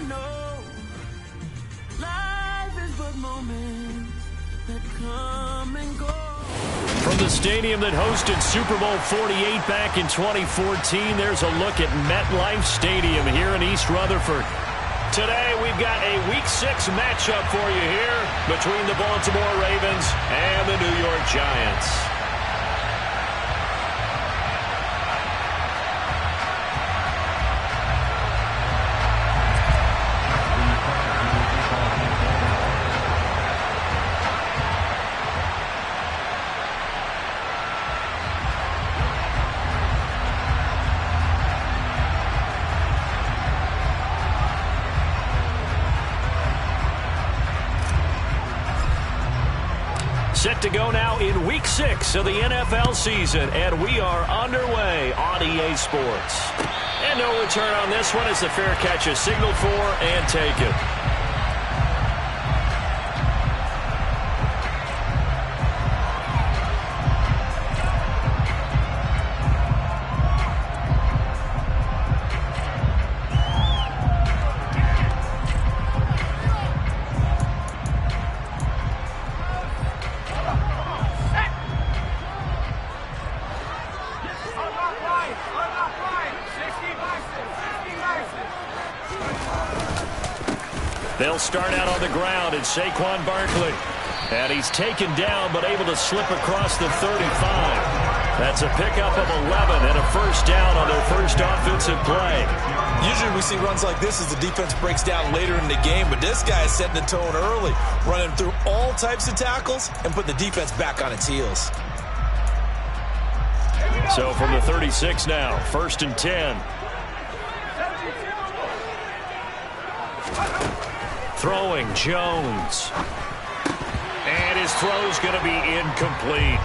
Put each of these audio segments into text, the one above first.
know life is but moments that come and go. From the stadium that hosted Super Bowl 48 back in 2014, there's a look at MetLife Stadium here in East Rutherford. Today, we've got a Week 6 matchup for you here between the Baltimore Ravens and the New York Giants. Set to go now in Week 6 of the NFL season, and we are underway on EA Sports. And no return on this one as the fair catch is signaled for and taken. They'll start out on the ground in Saquon Barkley. And he's taken down but able to slip across the 35. That's a pickup of 11 and a first down on their first offensive play. Usually we see runs like this as the defense breaks down later in the game, but this guy is setting the tone early, running through all types of tackles and putting the defense back on its heels. So from the 36 now, 1st and 10. Throwing Jones. And his throw's going to be incomplete.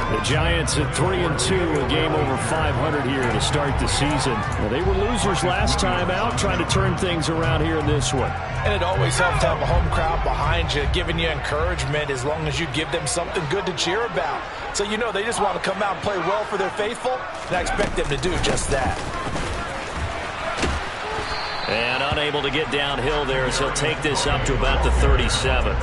The Giants at 3-2, a game over 500 here to start the season. Well, they were losers last time out, trying to turn things around here in this one. And it always helps to have a home crowd behind you, giving you encouragement as long as you give them something good to cheer about. So you know they just want to come out and play well for their faithful, and I expect them to do just that. And unable to get downhill there as he'll take this up to about the 37.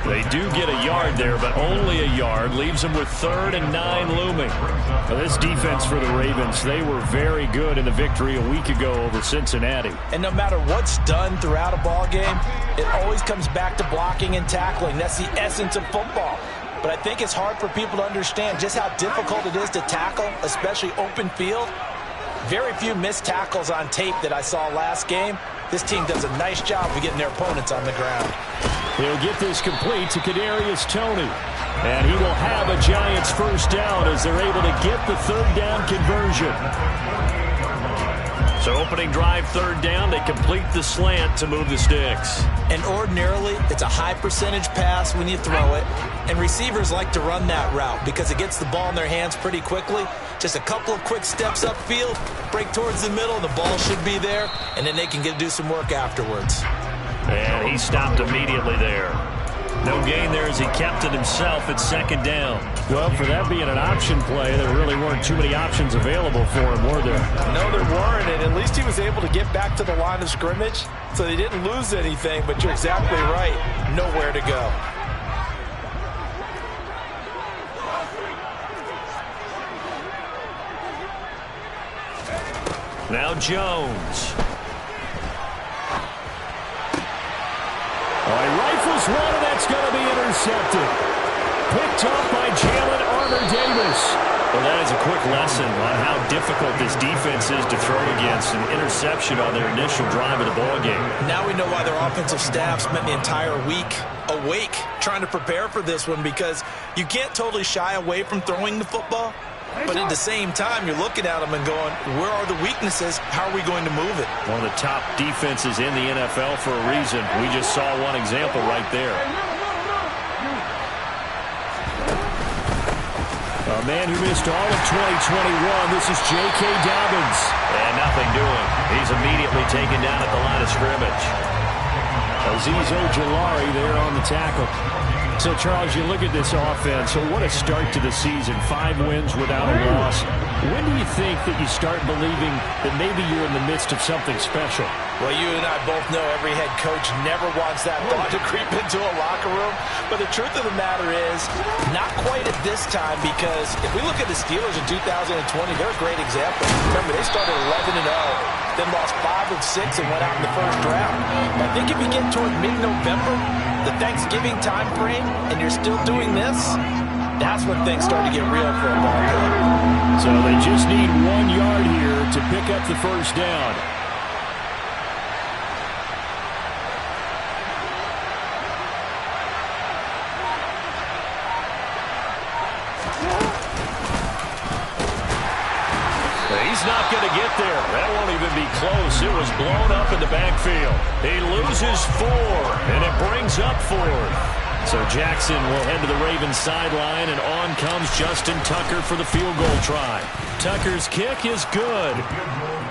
They do get a yard there, but only a yard. Leaves them with 3rd and 9 looming. Now, this defense for the Ravens, they were very good in the victory a week ago over Cincinnati. And no matter what's done throughout a ball game, it always comes back to blocking and tackling. That's the essence of football. But I think it's hard for people to understand just how difficult it is to tackle, especially open field. Very few missed tackles on tape that I saw last game. This team does a nice job of getting their opponents on the ground. He'll get this complete to Kadarius Toney. And he will have a Giants first down as they're able to get the 3rd down conversion. So opening drive 3rd down, they complete the slant to move the sticks. And ordinarily, it's a high percentage pass when you throw it. And receivers like to run that route because it gets the ball in their hands pretty quickly. Just a couple of quick steps upfield, break towards the middle, and the ball should be there. And then they can do some work afterwards. And he stopped immediately there. No gain there as he kept it himself at 2nd down. Well, for that being an option play, there really weren't too many options available for him, were there? No, there weren't, and at least he was able to get back to the line of scrimmage, so they didn't lose anything, but you're exactly right. Nowhere to go. Now Jones. He rifles one, and that's going to be intercepted. Picked off by Jalen Armour-Davis. Well, that is a quick lesson on how difficult this defense is to throw against. An interception on their initial drive of the ballgame. Now we know why their offensive staff spent the entire week awake trying to prepare for this one, because you can't totally shy away from throwing the football. But at the same time, you're looking at them and going, where are the weaknesses? How are we going to move it? One of the top defenses in the NFL for a reason. We just saw one example right there. A man who missed all of 2021. This is J.K. Dobbins. And nothing doing. He's immediately taken down at the line of scrimmage. Azeez Ojulari there on the tackle. So, Charles, you look at this offense. So what a start to the season. 5 wins without a loss. When do you think that you start believing that maybe you're in the midst of something special? Well, you and I both know every head coach never wants that thought to creep into a locker room. But the truth of the matter is, not quite at this time, because if we look at the Steelers in 2020, they're a great example. Remember, they started 11-0, then lost 5 of 6 and went out in the first round. But I think if you get toward mid-November, the Thanksgiving time frame, and you're still doing this, that's when things start to get real for a ball game. So they just need 1 yard here to pick up the first down. He's not going to get there. That won't even be close. It was blown up in the backfield. He loses 4, and it brings up 4. So Jackson will head to the Ravens sideline, and on comes Justin Tucker for the field goal try. Tucker's kick is good.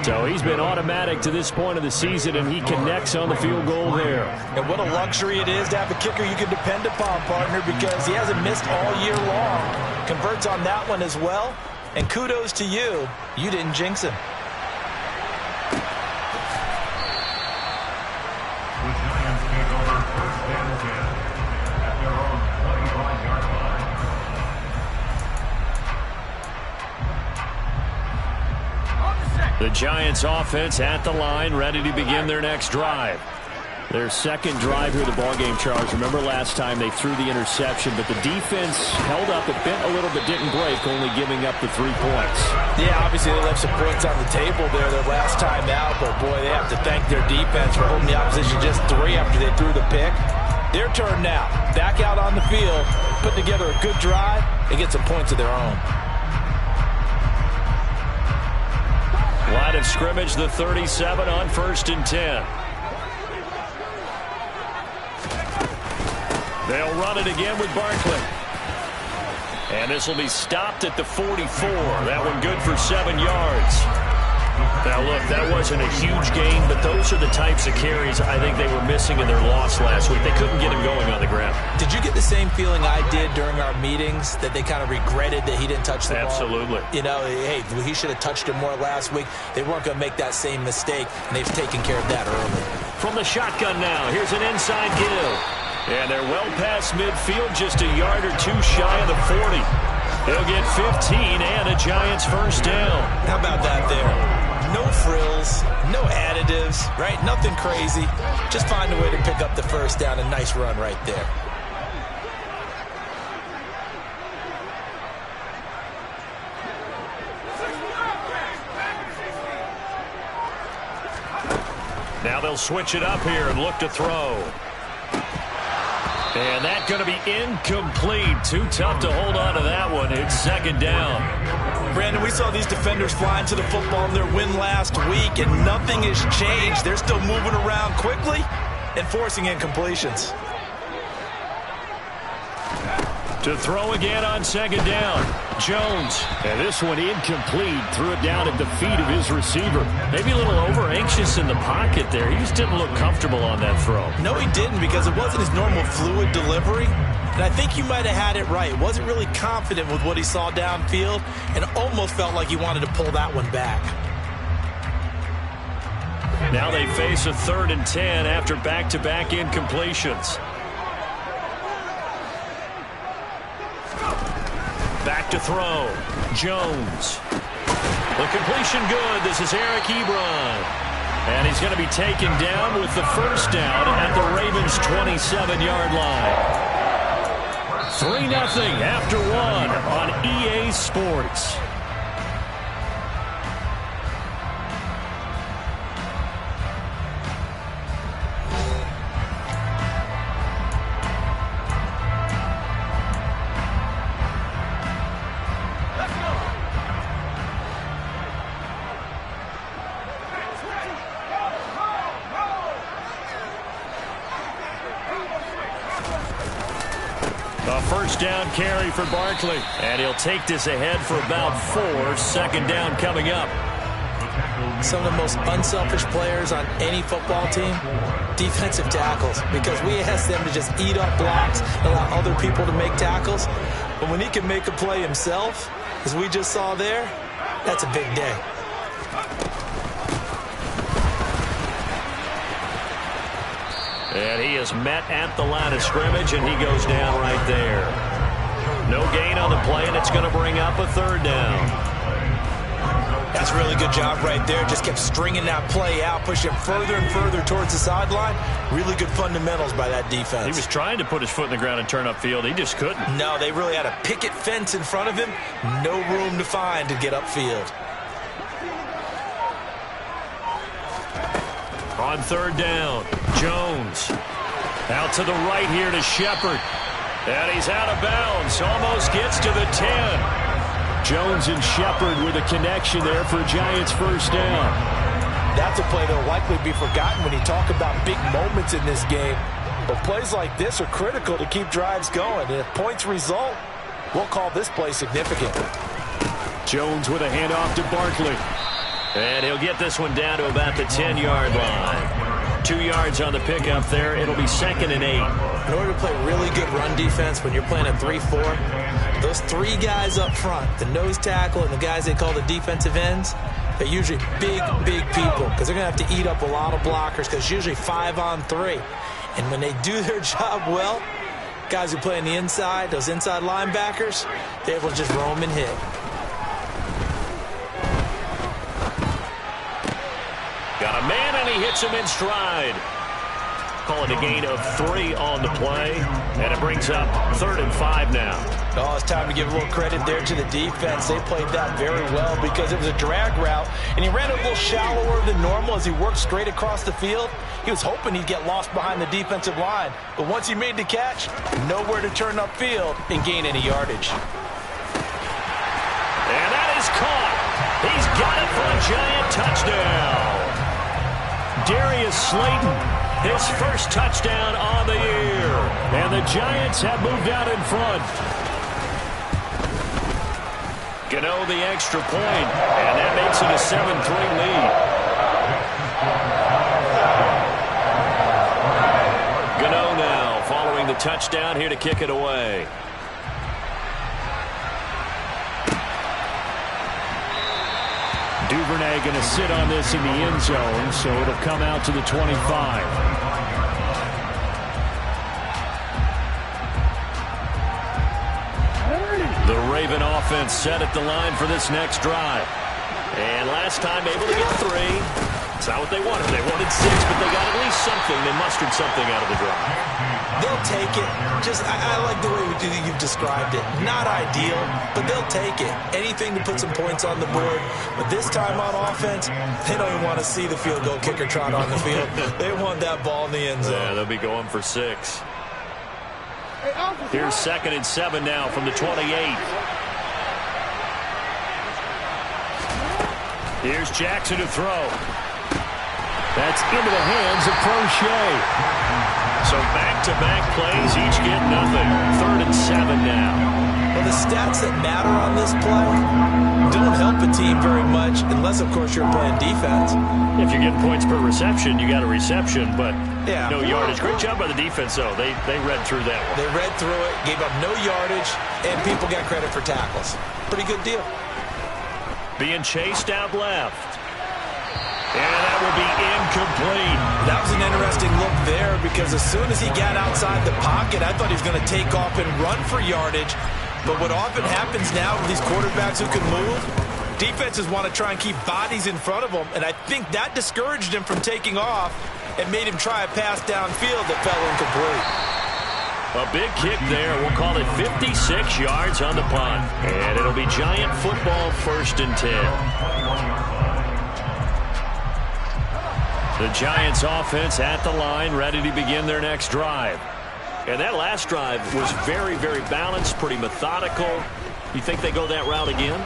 So he's been automatic to this point of the season, and he connects on the field goal there. And what a luxury it is to have a kicker you can depend upon, partner, because he hasn't missed all year long. Converts on that one as well. And kudos to you. You didn't jinx him. The Giants offense at the line, ready to begin their next drive. Their second drive here, the ballgame, Charles. Remember last time they threw the interception, but the defense held up. It bent a little but didn't break, only giving up the 3 points. Yeah, obviously they left some points on the table there their last time out, but boy, they have to thank their defense for holding the opposition just 3 after they threw the pick. Their turn now. Back out on the field, put together a good drive, and get some points of their own. Line of scrimmage, the 37 on 1st and 10. They'll run it again with Barkley. And this will be stopped at the 44. That one good for 7 yards. Now, look, that wasn't a huge gain, but those are the types of carries I think they were missing in their loss last week. They couldn't get him going on the ground. Did you get the same feeling I did during our meetings, that they kind of regretted that he didn't touch the ball? Absolutely. You know, hey, he should have touched him more last week. They weren't going to make that same mistake, and they've taken care of that early. From the shotgun now, here's an inside give. And they're well past midfield, just a yard or 2 shy of the 40. They'll get 15 and a Giants first down. How about that there? No frills, no additives, right? Nothing crazy. Just find a way to pick up the first down. A nice run right there. Now they'll switch it up here and look to throw. And that's going to be incomplete. Too tough to hold on to that one. It's 2nd down. Brandon, we saw these defenders flying to the football in their win last week, and nothing has changed. They're still moving around quickly and forcing incompletions. To throw again on 2nd down. Jones. And this one incomplete. Threw it down at the feet of his receiver. Maybe a little over-anxious in the pocket there. He just didn't look comfortable on that throw. No, he didn't, because it wasn't his normal fluid delivery. And I think you might have had it right. Wasn't really confident with what he saw downfield and almost felt like he wanted to pull that one back. Now they face a 3rd and 10 after back-to-back incompletions. Back to throw. Jones. The completion good. This is Eric Ebron. And he's going to be taken down with the first down at the Ravens' 27-yard line. 3-0 after 1 on EA Sports. First down carry for Barkley. And he'll take this ahead for about 4. 2nd down coming up. Some of the most unselfish players on any football team, defensive tackles, because we ask them to just eat up blocks and allow other people to make tackles. But when he can make a play himself, as we just saw there, that's a big day. And he is met at the line of scrimmage, and he goes down right there. No gain on the play, and it's going to bring up a third down. That's a really good job right there. Just kept stringing that play out, pushing further and further towards the sideline. Really good fundamentals by that defense. He was trying to put his foot in the ground and turn upfield. He just couldn't. No, they really had a picket fence in front of him. No room to find to get upfield. On third down, Jones. Out to the right here to Shepard. And he's out of bounds. Almost gets to the 10. Jones and Shepard with a connection there for Giants first down. That's a play that will likely be forgotten when you talk about big moments in this game. But plays like this are critical to keep drives going. And if points result, we'll call this play significant. Jones with a handoff to Barkley. And he'll get this one down to about the 10-yard line. 2 yards on the pickup there. It'll be 2nd and 8. In order to play really good run defense when you're playing a 3-4, those 3 guys up front, the nose tackle and the guys they call the defensive ends, they're usually big people because they're going to have to eat up a lot of blockers because it's usually 5 on 3. And when they do their job well, guys who play on the inside, those inside linebackers, they're able to just roam and hit. Got a man, and he hits him in stride. Calling a gain of 3 on the play, and it brings up 3rd and 5 now. Oh, it's time to give a little credit there to the defense. They played that very well because it was a drag route, and he ran a little shallower than normal as he worked straight across the field. He was hoping he'd get lost behind the defensive line, but once he made the catch, nowhere to turn upfield and gain any yardage. And that is caught. He's got it for a Giant touchdown. Darius Slayton, his first touchdown on the year. And the Giants have moved out in front. Gano the extra point, and that makes it a 7-3 lead. Gano now following the touchdown here to kick it away. Duvernay going to sit on this in the end zone, so it'll come out to the 25. The Raven offense set at the line for this next drive. And last time able to get 3. It's not what they wanted. They wanted 6, but they got at least something. They mustered something out of the drive. They'll take it. I like the way you've described it. Not ideal, but they'll take it. Anything to put some points on the board. But this time on offense, they don't even want to see the field goal kicker trot on the field. They want that ball in the end zone. Yeah, they'll be going for 6. Here's 2nd and 7 now from the 28. Here's Jackson to throw. That's into the hands of Prochet. So back-to-back plays, each get nothing. 3rd and 7 now. Well, the stats that matter on this play don't help a team very much unless, of course, you're playing defense. If you're getting points per reception, you got a reception, but yeah, no yardage. Great job by the defense, though. They read through that one. They read through it, gave up no yardage, and people got credit for tackles. Pretty good deal. Being chased out left. And that will be incomplete. That was an interesting look there because as soon as he got outside the pocket, I thought he was going to take off and run for yardage. But what often happens now with these quarterbacks who can move, defenses want to try and keep bodies in front of them, and I think that discouraged him from taking off and made him try a pass downfield that fell incomplete. A big kick there. We'll call it 56 yards on the punt. And it'll be Giant football 1st and 10. The Giants offense at the line, ready to begin their next drive. And that last drive was very, very balanced, pretty methodical. You think they go that route again?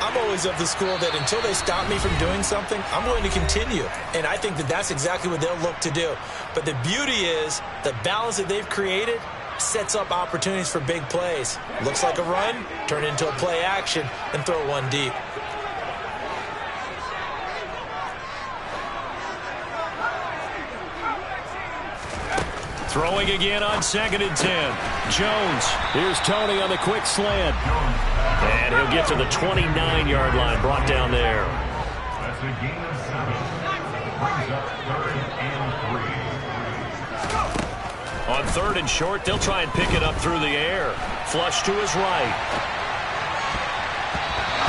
I'm always of the school that until they stop me from doing something, I'm going to continue. And I think that that's exactly what they'll look to do. But the beauty is the balance that they've created sets up opportunities for big plays. Looks like a run, turn into a play action, and throw one deep. Throwing again on 2nd and 10. Jones. Here's Tony on the quick slant. And he'll get to the 29-yard line, brought down there. That's a gain of 7. Brings up 3rd and 3. On 3rd and short, they'll try and pick it up through the air. Flush to his right.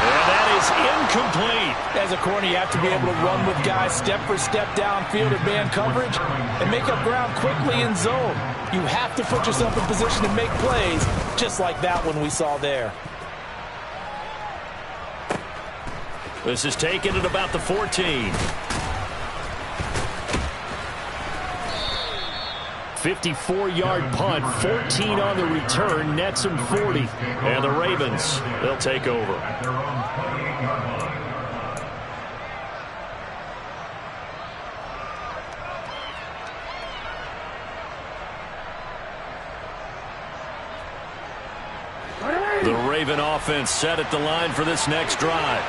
And that is incomplete. As a corner, you have to be able to run with guys step for step downfield in man coverage and make up ground quickly in zone. You have to put yourself in position to make plays, just like that one we saw there. This is taken at about the 14. 54-yard punt, 14 on the return, nets him 40. And the Ravens, they'll take over. At their own 28-yard line. The Raven offense set at the line for this next drive.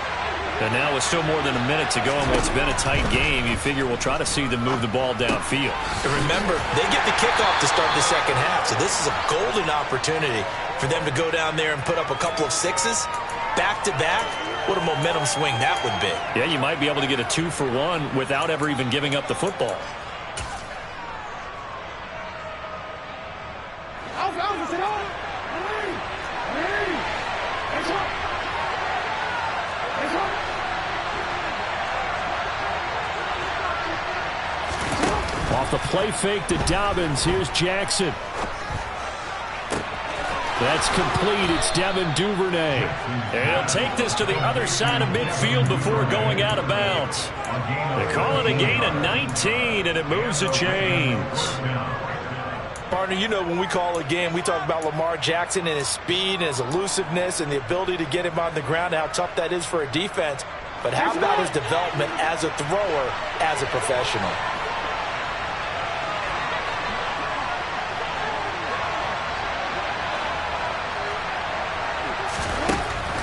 And now with still more than a minute to go in what's been a tight game, you figure we'll try to see them move the ball downfield. And remember, they get the kickoff to start the second half, so this is a golden opportunity for them to go down there and put up a couple of sixes back-to-back. What a momentum swing that would be. Yeah, you might be able to get a 2-for-1 without ever even giving up the football. Off the play fake to Dobbins. Here's Jackson. That's complete. It's Devin Duvernay. And he'll take this to the other side of midfield before going out of bounds. They call it a gain of 19, and it moves the chains. Partner, you know when we call a game, we talk about Lamar Jackson and his speed and his elusiveness and the ability to get him on the ground and how tough that is for a defense. But how about his development as a thrower, as a professional?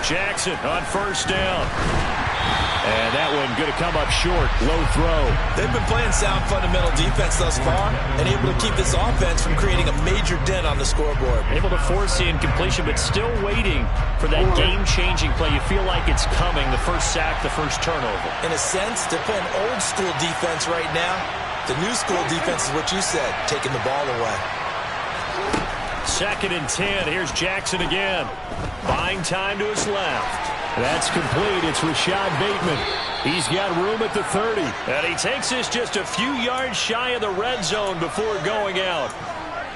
Jackson on first down. And that one going to come up short. Low throw. They've been playing sound fundamental defense thus far and able to keep this offense from creating a major dent on the scoreboard. Able to force the incompletion, but still waiting for that game-changing play. You feel like it's coming, the first sack, the first turnover. In a sense, they're playing old-school defense right now. The new-school defense is what you said, taking the ball away. 2nd and 10. Here's Jackson again. Buying time to his left. That's complete. It's Rashad Bateman. He's got room at the 30. And he takes this just a few yards shy of the red zone before going out.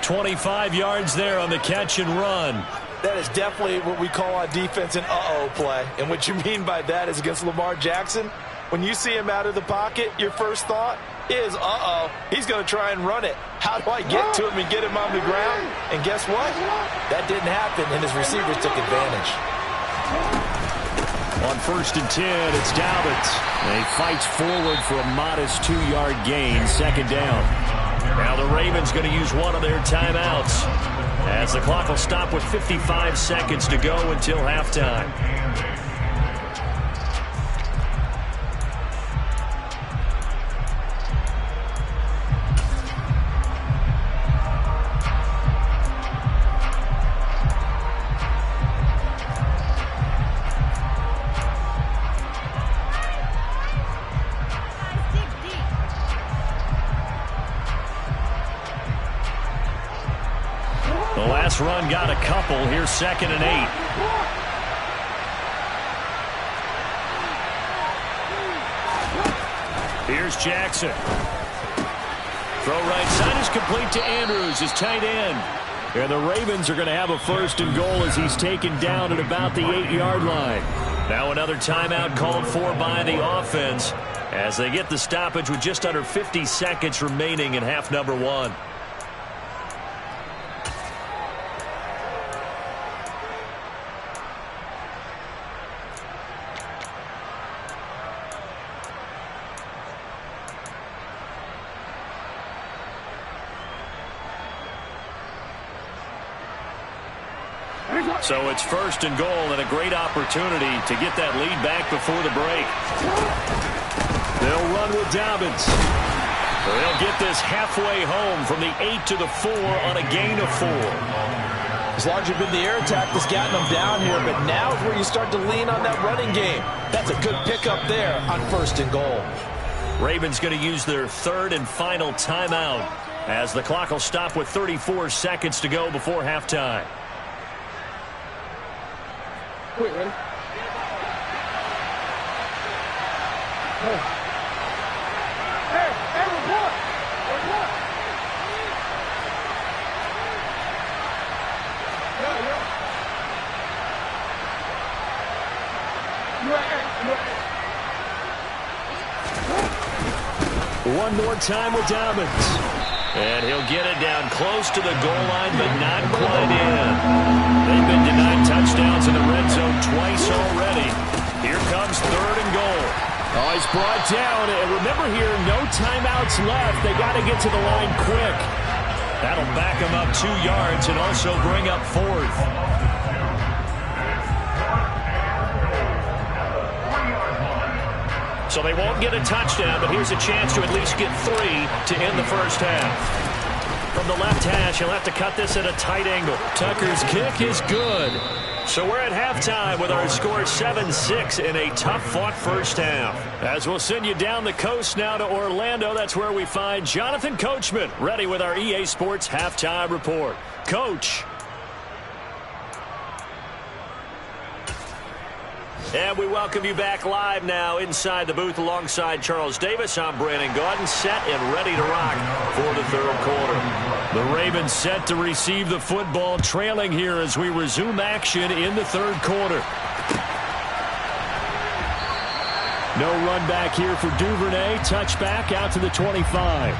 25 yards there on the catch and run. That is definitely what we call on defense an uh-oh play. And what you mean by that is against Lamar Jackson, when you see him out of the pocket, your first thought is, uh-oh, he's going to try and run it. How do I get to him and get him on the ground? And guess what? That didn't happen, and his receivers took advantage. On 1st and 10, it's Dobbins. And he fights forward for a modest 2-yard gain, 2nd down. Now the Ravens going to use one of their timeouts as the clock will stop with 55 seconds to go until halftime. The last run got a couple. Here's 2nd and 8. Here's Jackson. Throw right side is complete to Andrews, his tight end. And the Ravens are going to have a 1st and goal as he's taken down at about the 8-yard line. Now another timeout called for by the offense as they get the stoppage with just under 50 seconds remaining in half number 1. So it's 1st and goal and a great opportunity to get that lead back before the break. They'll run with Dobbins. They'll get this halfway home from the 8 to the 4 on a gain of 4. As long as you've been the air attack that's gotten them down here, but now is where you start to lean on that running game. That's a good pickup there on 1st and goal. Ravens going to use their 3rd and final timeout as the clock will stop with 34 seconds to go before halftime. Quick, ready? Hey, report! Report! One more time with Dobbins. And he'll get it down close to the goal line, but not quite in. They've been denied touchdowns in the red zone twice already. Here comes 3rd and goal. Oh, he's brought down. And remember here, no timeouts left. They got to get to the line quick. That'll back him up 2 yards and also bring up 4th. So they won't get a touchdown, but here's a chance to at least get 3 to end the first half. From the left hash, he'll have to cut this at a tight angle. Tucker's kick is good. So we're at halftime with our score 7-6 in a tough-fought first half. As we'll send you down the coast now to Orlando, that's where we find Jonathan Coachman, ready with our EA Sports Halftime Report. Coach. And we welcome you back live now inside the booth alongside Charles Davis. I'm Brandon Gaudin, set and ready to rock for the 3rd quarter. The Ravens set to receive the football, trailing here as we resume action in the 3rd quarter. No run back here for Duvernay. Touchback out to the 25.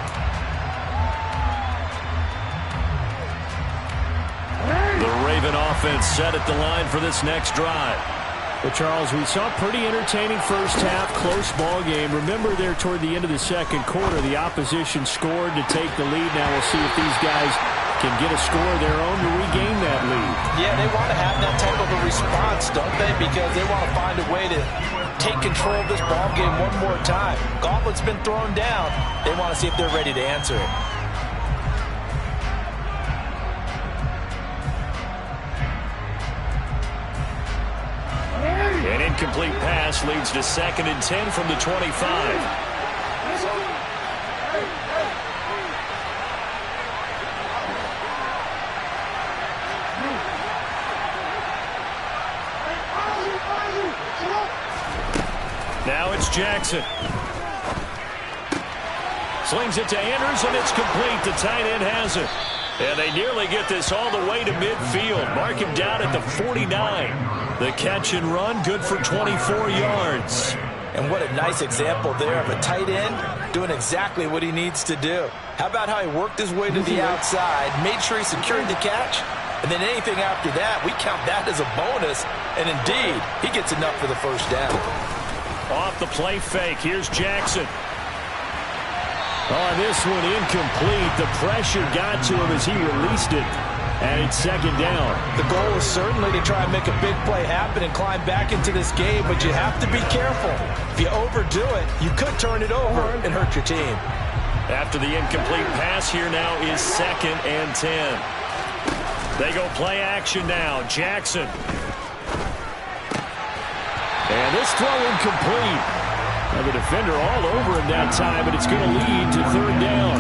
The Raven offense set at the line for this next drive. Well, Charles, we saw a pretty entertaining first half, close ball game. Remember there toward the end of the 2nd quarter, the opposition scored to take the lead. Now we'll see if these guys can get a score of their own to regain that lead. Yeah, they want to have that type of a response, don't they? Because they want to find a way to take control of this ball game one more time. Gauntlet's been thrown down. They want to see if they're ready to answer it. An incomplete pass leads to 2nd and 10 from the 25. Now it's Jackson. Slings it to Andrews, and it's complete. The tight end has it. And they nearly get this all the way to midfield. Mark him down at the 49. The catch and run, good for 24 yards. And what a nice example there of a tight end doing exactly what he needs to do. How about how he worked his way to the outside, made sure he secured the catch, and then anything after that, we count that as a bonus. And indeed, he gets enough for the first down. Off the play fake, here's Jackson. Oh, this one incomplete. The pressure got to him as he released it. And it's 2nd down. The goal is certainly to try and make a big play happen and climb back into this game, but you have to be careful. If you overdo it, you could turn it over and hurt your team. After the incomplete pass, here now is 2nd and 10. They go play action now. Jackson. And this throw incomplete. Now the defender all over him that time, but it's going to lead to 3rd down.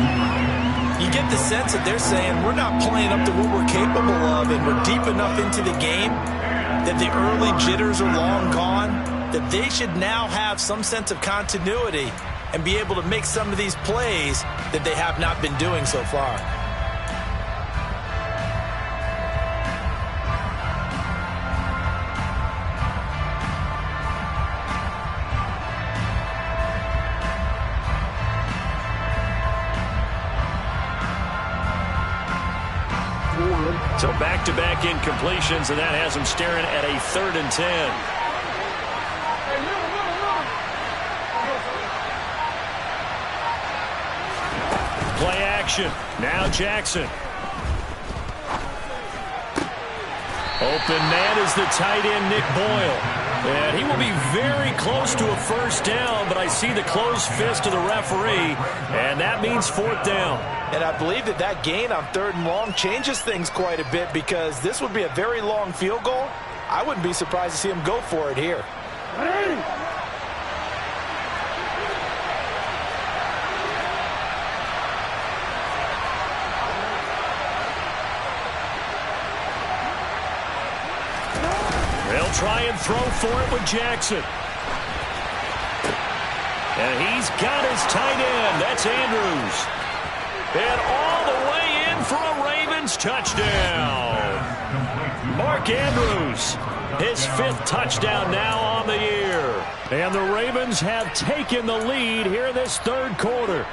You get the sense that they're saying we're not playing up to what we're capable of, and we're deep enough into the game that the early jitters are long gone, that they should now have some sense of continuity and be able to make some of these plays that they have not been doing so far. So back-to-back incompletions, and that has them staring at a 3rd and 10. Play action. Now Jackson. Open man is the tight end, Nick Boyle. And he will be very close to a first down, but I see the closed fist of the referee, and that means fourth down. And I believe that gain on 3rd and long changes things quite a bit because this would be a very long field goal. I wouldn't be surprised to see him go for it here. They'll try and throw for it with Jackson. And he's got his tight end. That's Andrews. And all the way in for a Ravens touchdown. Mark Andrews, his 5th touchdown now on the year. And the Ravens have taken the lead here in this 3rd quarter.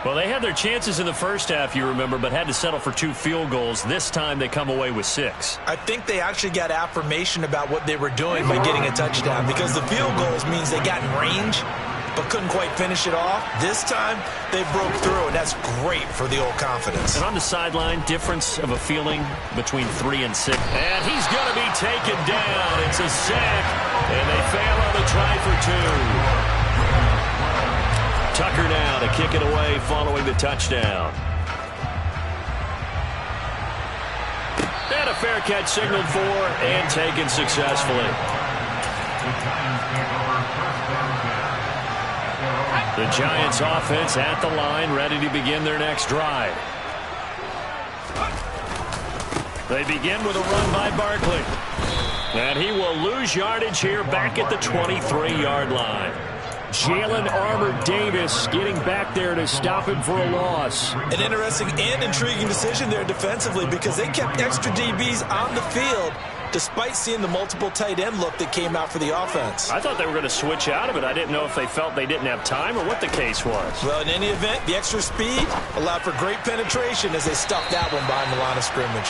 Well, they had their chances in the first half, you remember, but had to settle for 2 field goals. This time they come away with 6. I think they actually got affirmation about what they were doing by getting a touchdown because the field goals means they got in range but couldn't quite finish it off. This time they broke through, and that's great for the old confidence. And on the sideline, difference of a feeling between 3 and 6. And he's going to be taken down. It's a sack, and they fail on the try for 2. Tucker now to kick it away following the touchdown. And a fair catch signaled for and taken successfully. The Giants offense at the line, ready to begin their next drive. They begin with a run by Barkley. And he will lose yardage here back at the 23-yard line. Jalen Armour-Davis getting back there to stop him for a loss. An interesting and intriguing decision there defensively because they kept extra DBs on the field despite seeing the multiple tight end look that came out for the offense. I thought they were going to switch out of it. I didn't know if they felt they didn't have time or what the case was. Well, in any event, the extra speed allowed for great penetration as they stuffed that one behind the line of scrimmage.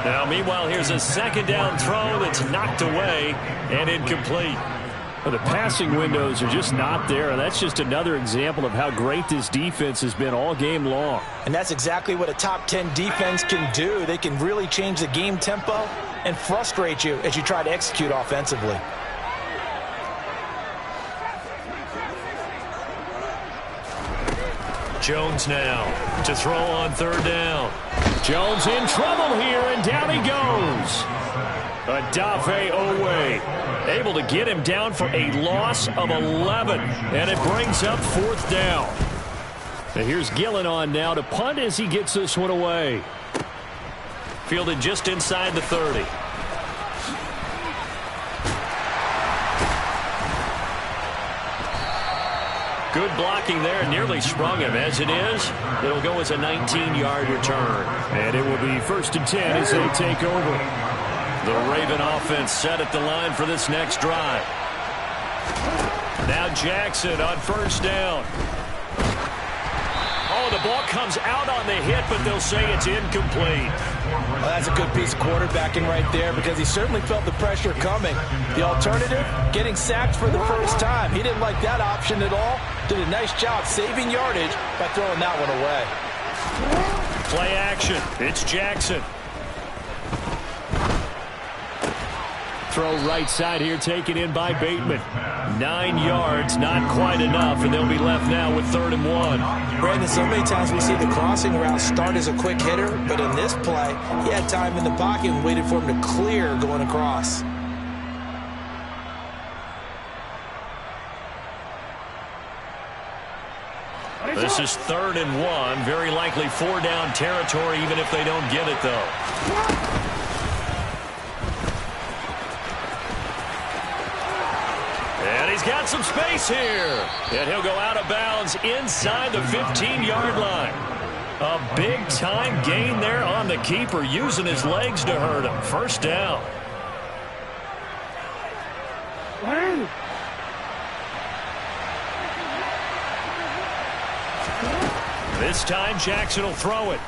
Now, meanwhile, here's a second down throw that's knocked away and incomplete. Well, the passing windows are just not there, and that's just another example of how great this defense has been all game long. And that's exactly what a top 10 defense can do. They can really change the game tempo and frustrate you as you try to execute offensively. Jones now to throw on 3rd down. Jones in trouble here, and down he goes. Odafe Oweh able to get him down for a loss of 11, and it brings up 4th down. And here's Gillen on now to punt as he gets this one away. Fielded just inside the 30. Good blocking there, nearly sprung him. As it is, it'll go as a 19-yard return. And it will be 1st and 10 as they take over. The Raven offense set at the line for this next drive. Now Jackson on 1st down. Oh, the ball comes out on the hit, but they'll say it's incomplete. Well, that's a good piece of quarterbacking right there because he certainly felt the pressure coming. The alternative, getting sacked for the first time. He didn't like that option at all. Did a nice job saving yardage by throwing that one away. Play action. It's Jackson. Throw right side here, taken in by Bateman. 9 yards, not quite enough, and they'll be left now with 3rd and 1. Brandon, so many times we see the crossing route start as a quick hitter, but in this play, he had time in the pocket and waited for him to clear going across. This is 3rd and 1, very likely 4 down territory, even if they don't get it, though. And he's got some space here. And he'll go out of bounds inside the 15-yard line. A big-time gain there on the keeper, using his legs to hurt him. 1st down. This time Jackson will throw it.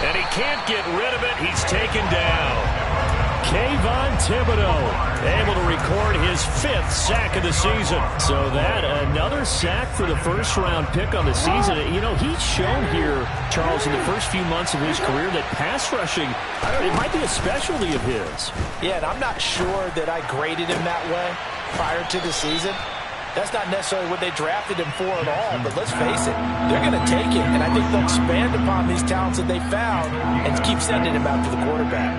And he can't get rid of it. He's taken down. Kayvon Thibodeaux able to record his 5th sack of the season. So that, another sack for the first-round pick on the season. You know, he's shown here, Charles, in the first few months of his career that pass rushing, it might be a specialty of his. Yeah, and I'm not sure that I graded him that way prior to the season. That's not necessarily what they drafted him for at all, but let's face it, they're going to take him, and I think they'll expand upon these talents that they found and keep sending him out to the quarterback.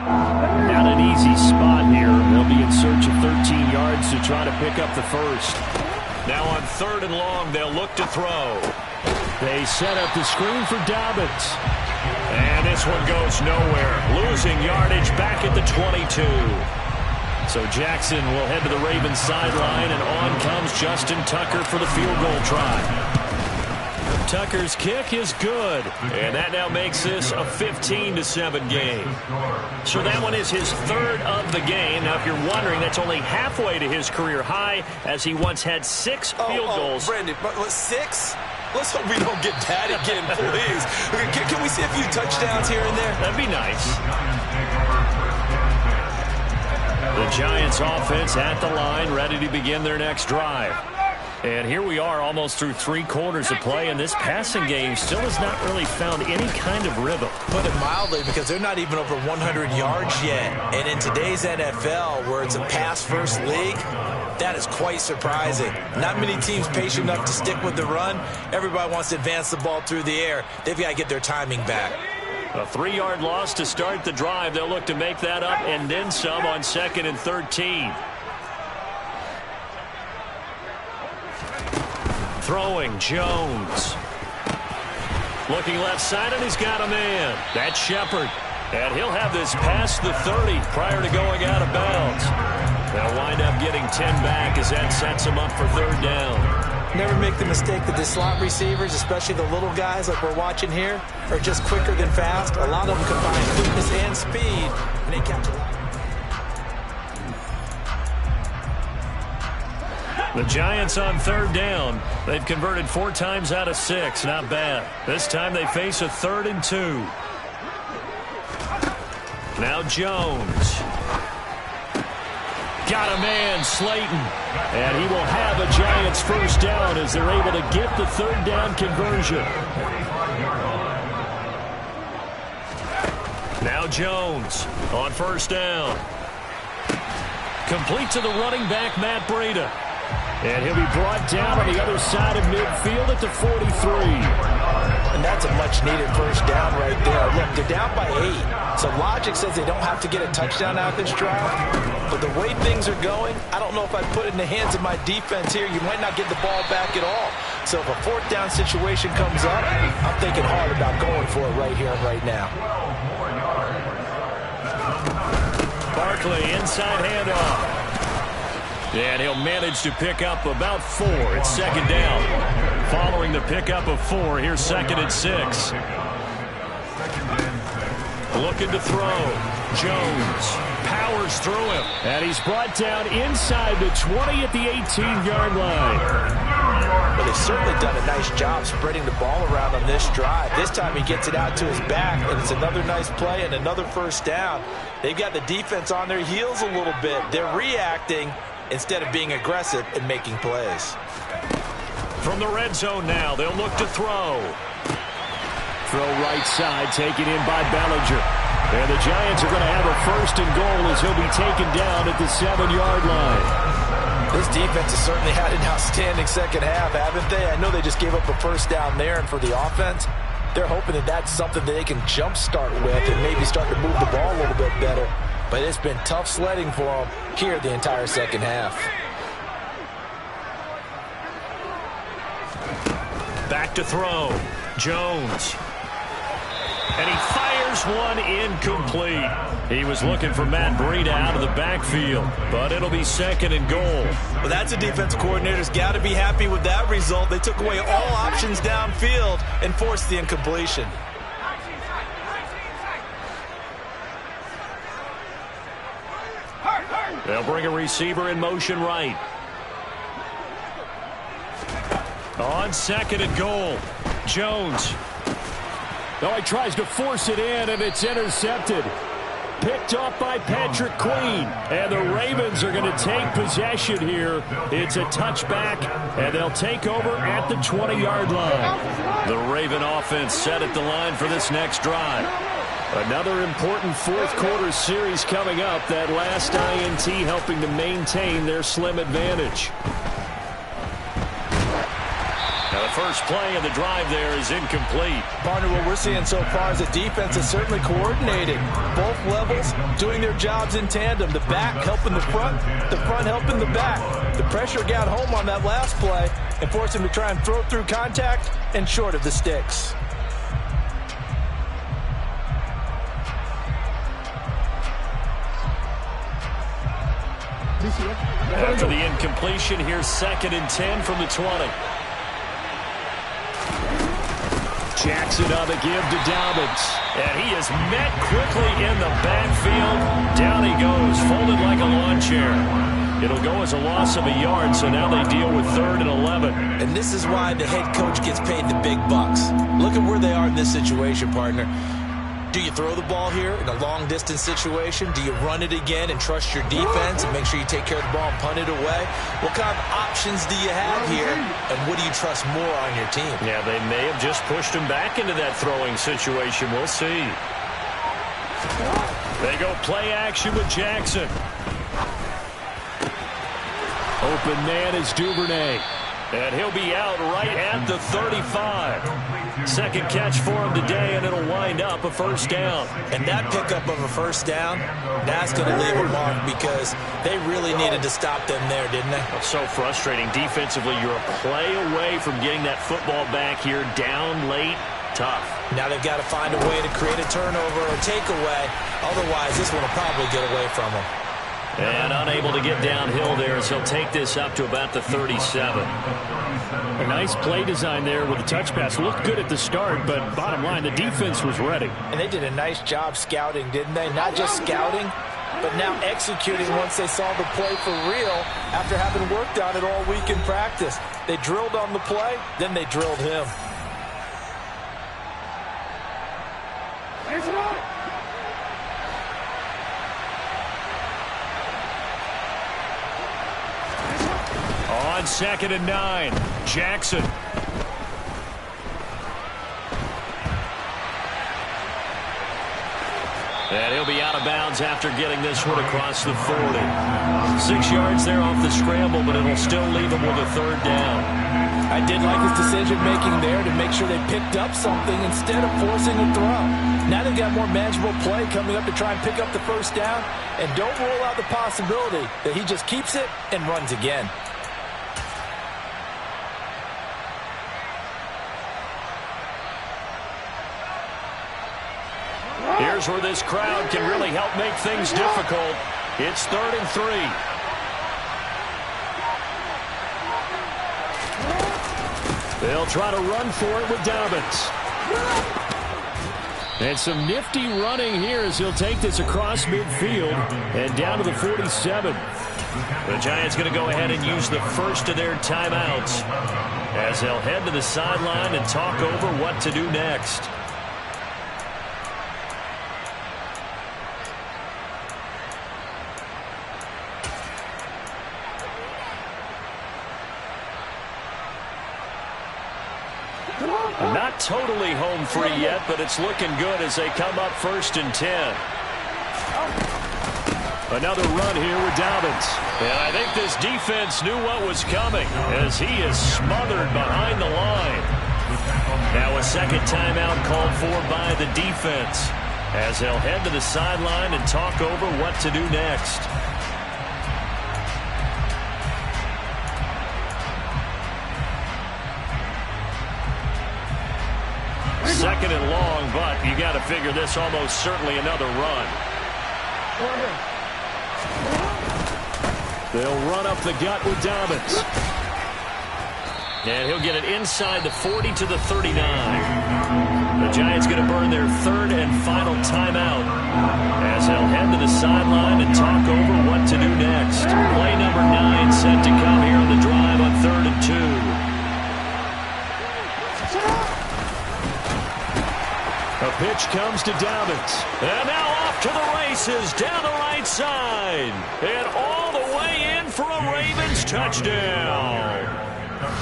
Not an easy spot here. They'll be in search of 13 yards to try to pick up the first. Now on 3rd and long, they'll look to throw. They set up the screen for Dobbins. And this one goes nowhere. Losing yardage back at the 22. So Jackson will head to the Ravens sideline, and on comes Justin Tucker for the field goal try. Tucker's kick is good, and that now makes this a 15-7 game. So that one is his 3rd of the game. Now, if you're wondering, that's only halfway to his career high, as he once had 6 field goals. Brandon, 6? Let's hope we don't get that again, please. Can we see a few touchdowns here and there? That'd be nice. The Giants offense at the line, ready to begin their next drive. And here we are almost through 3 quarters of play, and this passing game still has not really found any kind of rhythm. Put it mildly, because they're not even over 100 yards yet. And in today's NFL, where it's a pass-first league, that is quite surprising. Not many teams patient enough to stick with the run. Everybody wants to advance the ball through the air. They've got to get their timing back. A 3-yard loss to start the drive. They'll look to make that up and then some on 2nd and 13. Throwing, Jones. Looking left side, and he's got a man. That's Shepard. And he'll have this past the 30 prior to going out of bounds. They'll wind up getting 10 back as that sets them up for 3rd down. Never make the mistake that the slot receivers, especially the little guys like we're watching here, are just quicker than fast. A lot of them combine quickness and speed, and they catch a lot. The Giants on 3rd down. They've converted 4 times out of 6. Not bad. This time they face a 3rd and 2. Now Jones. Got a man, Slayton. And he will have a Giants 1st down as they're able to get the 3rd down conversion. Now Jones on 1st down. Complete to the running back, Matt Breida. And he'll be brought down on the other side of midfield at the 43. And that's a much-needed 1st down right there. Look, they're down by 8. So logic says they don't have to get a touchdown out of this drive. But the way things are going, I don't know if I'd put it in the hands of my defense here. You might not get the ball back at all. So if a 4th down situation comes up, I'm thinking hard about going for it right here and right now. Barkley, inside handoff. And he'll manage to pick up about 4. It's 2nd down. Following the pickup of 4, here's 2nd and 6. Looking to throw. Jones powers through him. And he's brought down inside the 20 at the 18-yard line. But they've certainly done a nice job spreading the ball around on this drive. This time he gets it out to his back, and it's another nice play and another 1st down. They've got the defense on their heels a little bit. They're reacting instead of being aggressive and making plays. From the red zone now, they'll look to throw. Throw right side, taken in by Bellinger. And the Giants are going to have a 1st and goal as he'll be taken down at the 7-yard line. This defense has certainly had an outstanding 2nd half, haven't they? I know they just gave up a 1st down there, and for the offense, they're hoping that that's something that they can jumpstart with and maybe start to move the ball a little bit better. But it's been tough sledding for them here the entire 2nd half. Back to throw. Jones. And he fires one incomplete. He was looking for Matt Breida out of the backfield, but it'll be 2nd and goal. Well, that's a defensive coordinator's got to be happy with that result. They took away all options downfield and forced the incompletion. They'll bring a receiver in motion right. On 2nd and goal, Jones. Oh, he tries to force it in, and it's intercepted. picked off by Patrick Queen. And the Ravens are going to take possession here. It's a touchback, and they'll take over at the 20-yard line. The Raven offense set at the line for this next drive. Another important fourth-quarter series coming up. That last INT helping to maintain their slim advantage. Now the first play of the drive there is incomplete. Partner, what we're seeing so far is the defense is certainly coordinated. Both levels doing their jobs in tandem. The back helping the front helping the back. The pressure got home on that last play and forced him to try and throw through contact and short of the sticks. After the incompletion, here's 2nd and 10 from the 20. Jackson on the give to Dobbins. And he is met quickly in the backfield. Down he goes, folded like a lawn chair. It'll go as a loss of a yard, so now they deal with 3rd and 11. And this is why the head coach gets paid the big bucks. Look at where they are in this situation, partner. Do you throw the ball here in a long-distance situation? Do you run it again and trust your defense and make sure you take care of the ball and punt it away? What kind of options do you have here, and what do you trust more on your team? Yeah, they may have just pushed him back into that throwing situation. We'll see. They go play action with Jackson. Open man is Duvernay. And he'll be out right at the 35. Second catch for him today, and it'll wind up a first down. And that pickup of a first down, that's going to leave a mark because they really needed to stop them there, didn't they? It's so frustrating. Defensively, you're a play away from getting that football back here down late. Tough. Now they've got to find a way to create a turnover or takeaway. Otherwise, this one will probably get away from them. And unable to get downhill there as he'll take this up to about the 37. A nice play design there with the touch pass. Looked good at the start, but bottom line, the defense was ready. And they did a nice job scouting, didn't they? Not just scouting, but now executing once they saw the play for real after having worked on it all week in practice. They drilled on the play, then they drilled him. On 2nd and 9, Jackson. And he'll be out of bounds after getting this one across the 40. 6 yards there off the scramble, but it'll still leave him with a 3rd down. I did like his decision-making there to make sure they picked up something instead of forcing a throw. Now they've got more manageable play coming up to try and pick up the first down, and don't rule out the possibility that he just keeps it and runs again. Here's where this crowd can really help make things difficult. It's 3rd and 3. They'll try to run for it with Dobbins. And some nifty running here as he'll take this across midfield and down to the 47. The Giants going to go ahead and use the first of their timeouts as they'll head to the sideline and talk over what to do next. Not totally home free yet, but it's looking good as they come up 1st and 10. Another run here with Dobbins. And I think this defense knew what was coming as he is smothered behind the line. Now a second timeout called for by the defense as they'll head to the sideline and talk over what to do next. Second and long, but you got to figure this almost certainly another run. They'll run up the gut with Dobbins. And he'll get it inside the 40 to the 39. The Giants going to burn their 3rd and final timeout as they'll head to the sideline and talk over what to do next. Play number 9 set to come here on the drive on 3rd and 2. A pitch comes to Dobbins. And now off to the races down the right side. And all the way in for a Ravens touchdown.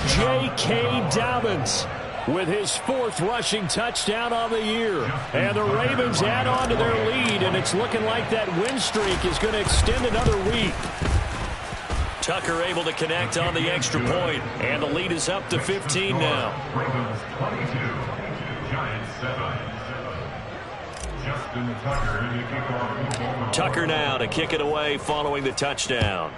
J.K. Dobbins with his 4th rushing touchdown on the year. And the Ravens add on to their lead, and it's looking like that win streak is going to extend another week. Tucker able to connect on the extra point, and the lead is up to 15 now. Ravens 22, Giants 7. Justin Tucker in the kickoff. Tucker now to kick it away following the touchdown.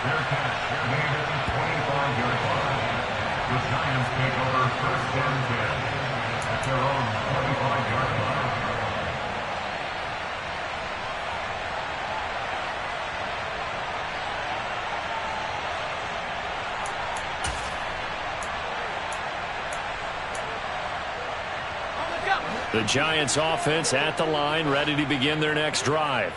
Their catch made at the 25-yard line. The Giants take over 1st and 10 at their own 25-yard line. The Giants offense at the line, ready to begin their next drive.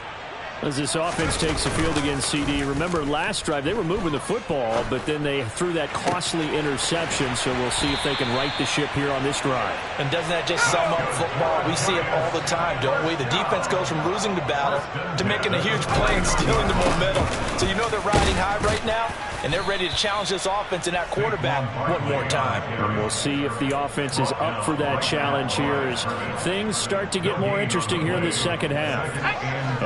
As this offense takes the field against CD, remember last drive they were moving the football, but then they threw that costly interception, so we'll see if they can right the ship here on this drive. And doesn't that just sum up football? We see it all the time, don't we? The defense goes from losing the battle to making a huge play and stealing the momentum. So you know they're riding high right now, and they're ready to challenge this offense and that quarterback one more time. And we'll see if the offense is up for that challenge here as things start to get more interesting here in the second half.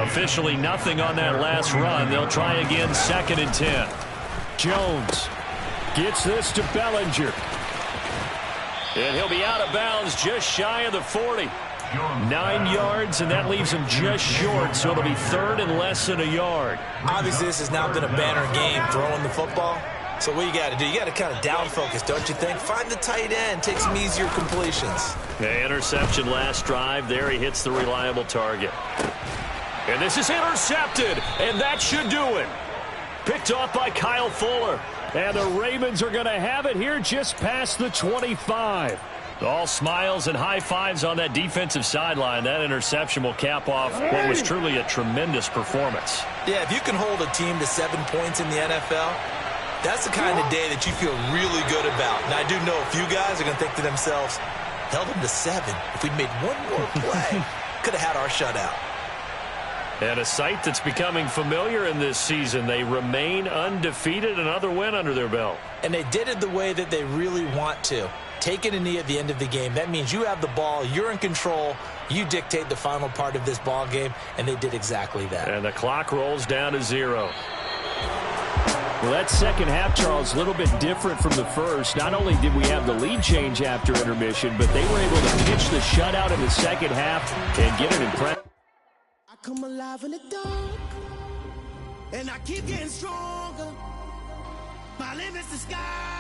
Officially nothing on that last run. They'll try again 2nd and 10. Jones gets this to Bellinger. And he'll be out of bounds just shy of the 40. 9 yards, and that leaves him just short, so it'll be 3rd and less than a yard. Obviously, this has now been a banner game throwing the football. So what you got to do, you got to kind of down focus, don't you think? Find the tight end, take some easier completions. Okay, interception last drive. There he hits the reliable target. And this is intercepted, and that should do it. Picked off by Kyle Fuller. And the Ravens are going to have it here just past the 25. All smiles and high fives on that defensive sideline. That interception will cap off what was truly a tremendous performance. Yeah, if you can hold a team to 7 points in the NFL, that's the kind of day that you feel really good about. And I do know a few guys are going to think to themselves, held them to 7. If we'd made one more play, could have had our shutout. And a sight that's becoming familiar in this season. They remain undefeated, another win under their belt. And they did it the way that they really want to. Taking a knee at the end of the game. That means you have the ball, you're in control, you dictate the final part of this ball game, and they did exactly that. And the clock rolls down to 0. Well, that second half, Charles, a little bit different from the first. Not only did we have the lead change after intermission, but they were able to pitch the shutout in the second half and get an impressive. I come alive in the dark, and I keep getting stronger. My limit's the sky.